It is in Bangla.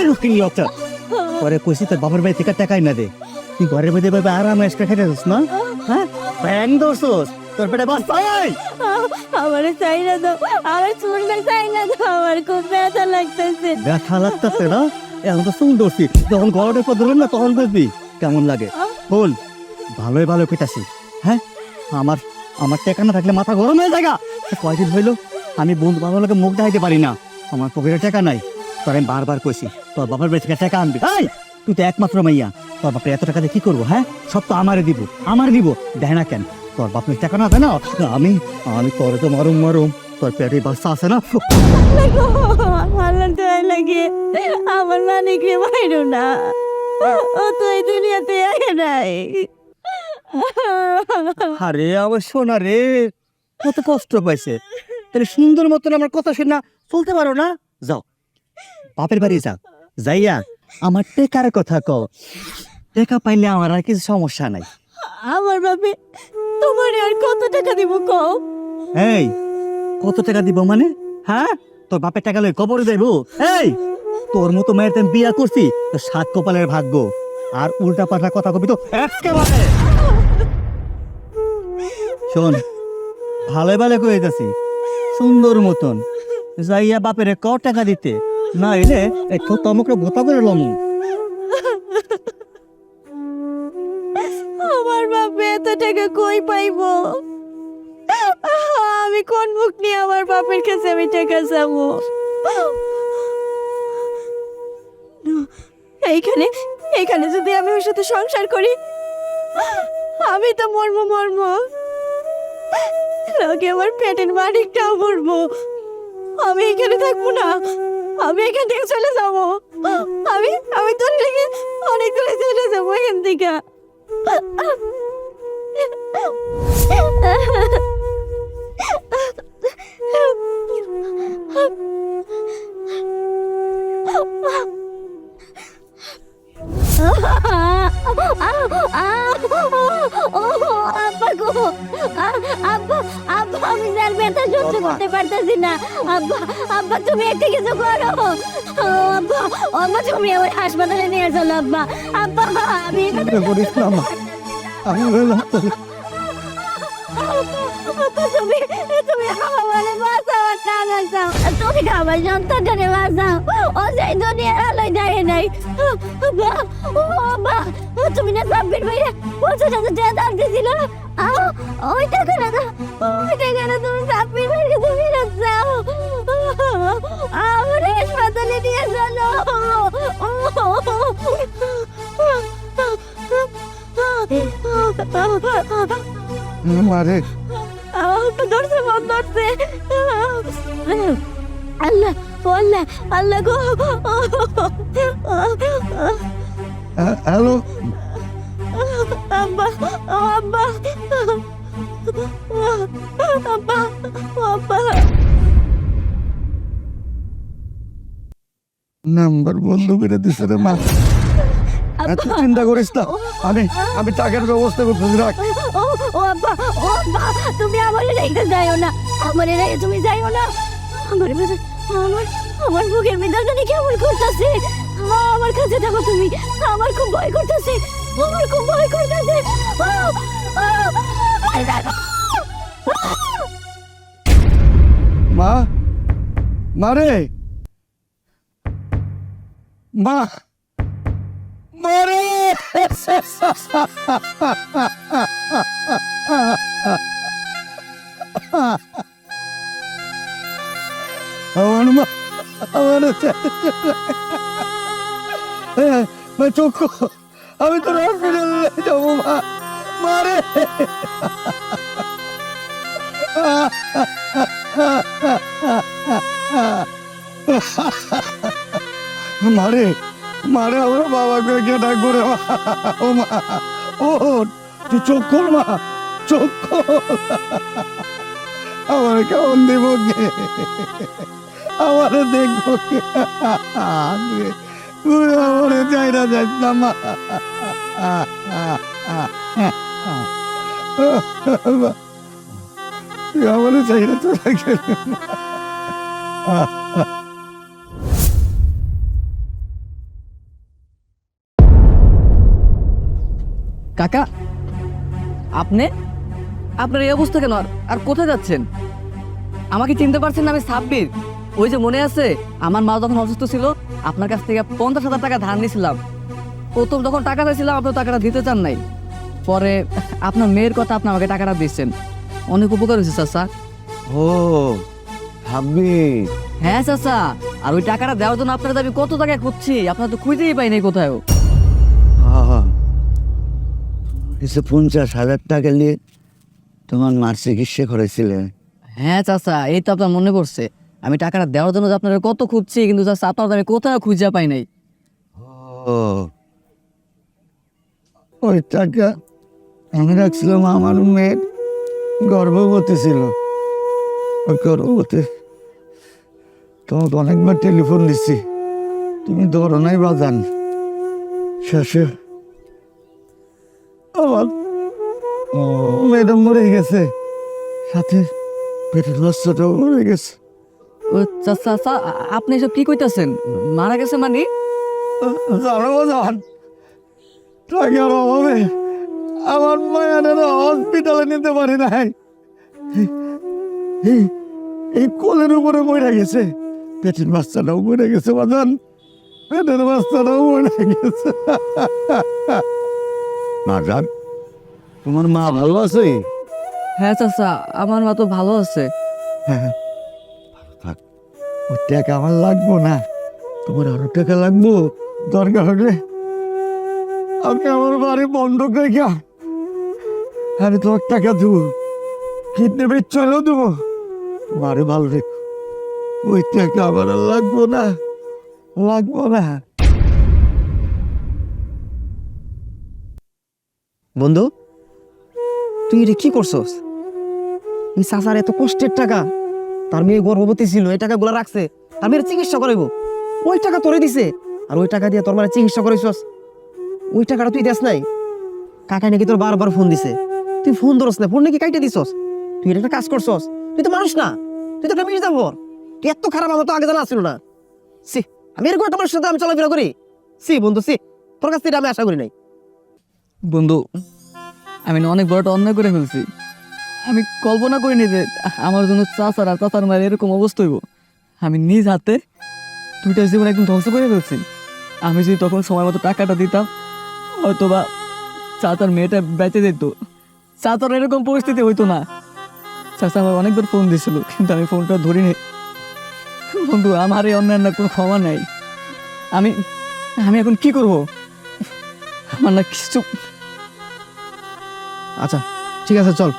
রুকিনি লোকটা পরে কইছি তোর বাবার বাড়ি থেকে টাকাই না দে, তুই ঘরের মধ্যে ভাবে আরাম এসে খেতে যাস না? হ্যাঁ ব্যাং দোষস তোর পেটে বাস পাই। আমার চাই না দাও, আমার চুলটা চাই না দাও, আমার খুব ব্যথা লাগতেছে। ব্যথা লাগতেছে না? এখন তো চুল ধরছি, যখন গরমের পর ধরবেন না তখন বুঝবি কেমন লাগে। বল ভালোই ভালো কেটাছি। হ্যাঁ আমার আমার টাকা না থাকলে মাথা গরম হয়ে যায়। কয়দিন হইলো আমি বন্ধু বাবার লোকে মুখ দেখাইতে পারি না, আমার পকেটে টাকা নাই। তোর আমি বারবার কইছি তোর বাবার বাড়ি থেকে টাকা আনবি। তুই তো একমাত্র মাইয়া, তোর বাপরে এত টাকা দিয়ে কি করবো? হ্যাঁ সব তো আমারে দিব, আমার দিব, দেয় না কেন? তোর বাপের টাকা না দেয় না, আমি আমি তোরে তো মারুম। তোর পেটে বাচ্চা আছে না? আল্লাহ দয়া লাগে আমার মানিককে মাইরো না, ও তো এই দুনিয়াতে আগে নাই। আরে আমার সোনা রে, কত কষ্ট পাইছে, তাহলে সুন্দর মতন আমার কথা শুনে চলতে পারো না? যাও বাপের বাড়ি যাও, যাইয়া আমার টেকার কথা কও। টেকা পাইলে আমার আর কিছু সমস্যা নাই। আমার বাপে তোমার আর কত টাকা দিব কও? এই কত টাকা দিব মানে? হ্যাঁ তোর বাপের টাকা লই কবরে দেবো? এই তোর মতো মেয়ের আমি বিয়া করছি, তোর সাত কপালের ভাগ্য। আর উল্টা পাল্টা কথা কবি তো একেবারে। শোন ভালো ভালো কয়ে যাচ্ছি, সুন্দর মতন যাইয়া বাপের ক টাকা দিতে, না এলে একটু তমকে ভোতা করে লমু। আমার বাপে এত টাকা কই পাইবো? আমি কোন মুখ নিয়ে আমার বাপের কাছে আমি টাকা চাবো? এইখানে এইখানে যদি আমি ওর সাথে সংসার করি, আমি তো মরবো। লোকে আমার পেটের মালিকটাও মরবো। আমি এখানে থাকবো না, আমি এখান থেকে চলে যাবো। আমি আমি তোর থেকে অনেক দূরে চলে যাবো এখান থেকে। আব্বা গো, আব্বা আব্বা আমি আর ব্যথা সহ্য করতে পারতেছি না। আব্বা তুমি একটা কিছু করো। আব্বা তুমি আমার হাসপাতালে নিয়ে চলো আব্বা। আমি করিস না মা, আমি বললাম তুমি তুমি আমারে বাঁচাও, টাকা চাও, তুমি আমার সন্তানটারে বাঁচাও। ও সেই দুনিয়ার আলোয় যায় নাই। আব্বা তুমি না সাব্বির ভাইয়া 50,000 টাকা দাম দিয়েছিল, ওই টাকাটা তুমি সাব্বির ভাইকে তুমি রাখছাও। আমার হাসপাতালে নিয়ে চলো। মারে ধরছে মন ধরছে। আল্লাহ আল্লাহ আল্লাহ গো। হ্যালো আব্বা আব্বা আব্বা আব্বা নাম্বার বন্ধ করে দিছে রে মা। এত চিন্তা করিস না, আমি টাকার ব্যবস্থা করতেছি, রাখ। ও আব্বা তুমি আমারে রেখে যাইও না, আমারে রেখে তুমি যাইও না। আমার আমার বুকের ভিতর জানি কেমন করতেছে। আমার কাছে থাকো তুমি, আমার খুব ভয় করতেছে, আমার খুব ভয় করতেছে। মা মারে মা মারে আমার মা আমার চোখ, আমি তোর হসপিটালে যাবো মা। মারে মারে মারে আমার বাবাকে গিয়ে ডাকবো রে মা। ও মা ও তুই চোখ খোল মা, চোখ খোল। আমার কেমন দিব কে, আমার দেখবো কে? তুই আমার চাই না যাইস না মা। তুই আমার চাই না, তোরা কাকা, আপনি আপনার এই অবস্থা কেন? আর কোথায় যাচ্ছেন? আমাকে চিনতে পারছেন না? আমি সাব্বির। ওই যে মনে আছে, আমার মা যখন অসুস্থ ছিল আপনার কাছ থেকে 50,000 টাকা ধার নিয়েছিলাম। প্রথম যখন টাকা চাইছিলাম আপনি টাকাটা দিতে চান নাই। পরে আপনার মেয়ের কথা আপনি আমাকে টাকাটা দিচ্ছেন। অনেক উপকার হয়েছে চাচা। ও ভাবি, হ্যাঁ চাচা, আর ওই টাকাটা দেওয়ার জন্য আপনার আমি কত টাকা খুঁজছি, আপনার তো খুঁজেই পাই নাই কোথাও। এসে 50,000 টাকা নিয়ে তোমার মার চিকিৎসা করেছিলে? হ্যাঁ চাচা, এই তো আপনার মনে পড়ছে। আমি টাকাটা দেওয়ার জন্য যে আপনার কত খুঁজছি, কিন্তু চাচা আপনার আমি কোথাও খুঁজে পাই নাই। ও, ওই টাকা আমি রাখছিলাম আমার মেয়ের গর্ভবতী ছিল। ওই গর্ভবতী তোমাকে অনেকবার টেলিফোন দিচ্ছি, তুমি ধরো নাই বাজান। শেষে আমার মেয়েটা মরে গেছে, সাথে পেটের বাচ্চাটাও মরে গেছে। ও চাচা, চাচা, আপনি এসব কি কইতাছেন? মারা গেছে মানে? জানো বাজান, টাকার অভাবে আমার মায়ের হসপিটালে নিতে পারি নাই। এই কোলের উপরে মরে গেছে, পেটের বাচ্চাটাও মরে গেছে বাজান, পেটের বাচ্চাটাও মরে গেছে। বাজান, তোমার মা ভালো আছে? হ্যাঁ চাচা, আমার মা তো ভালো আছে। হ্যাঁ, ভালো থাক। ওই টাকা আমার লাগবো না, তোমার আরো টাকা লাগবো। দরকার হলে আমি আমার বাড়ি বন্ধক রেখা আমি তোমার টাকা দেবো, কিডনি বেচ চলেও দেবো। তোমারে ভালো রেখো, ওই টাকা আমার আর লাগবো না, লাগবো না। বন্ধু, তুই এটা কি করছস? এই চাচার এত কষ্টের টাকা, তার মেয়ে গর্ভবতী ছিল, এই টাকাগুলো রাখছে আর মেয়ের চিকিৎসা করাইব, ওই টাকা তোরে দিছে। আর ওই টাকা দিয়ে তোর মানে চিকিৎসা করাইছস, ওই টাকাটা তুই দেস নাই। কাকাই নাকি তোর বারবার ফোন দিছে, তুই ফোন ধরস না, ফোন নাকি কাইটে দিছস। তুই এটা একটা কাজ করছস, তুই তো মানুষ না, তুই তো একটা মির্জা ভর। তুই এত খারাপ আমার তো আগে জানা ছিল না। সি, আমি এরকম একটা মানুষের সাথে আমি চলাফেরা করি? সি বন্ধু, সি, তোর কাছ থেকে আমি আশা করি নাই। বন্ধু, আমি না অনেক বড় একটা অন্যায় করে ফেলছি। আমি কল্পনা করিনি যে আমার জন্য চাচার আর চাচার মায়ের এরকম অবস্থা হইব। আমি নিজ হাতে দুইটা জীবন একদম ধ্বংস করে ফেলছি। আমি যদি তখন সময় মতো টাকাটা দিতাম, হয়তো বা চাচার মেয়েটা বেঁচে যেত, চাচার এরকম পরিস্থিতি হইতো না। চাচা আমার অনেকবার ফোন দিয়েছিল, কিন্তু আমি ফোনটা ধরিনি। বন্ধু, আমার এই অন্যায় না কোনো ক্ষমা নাই। আমি আমি এখন কি করব? আমার না কিছু। আচ্ছা ঠিক আছে, চল।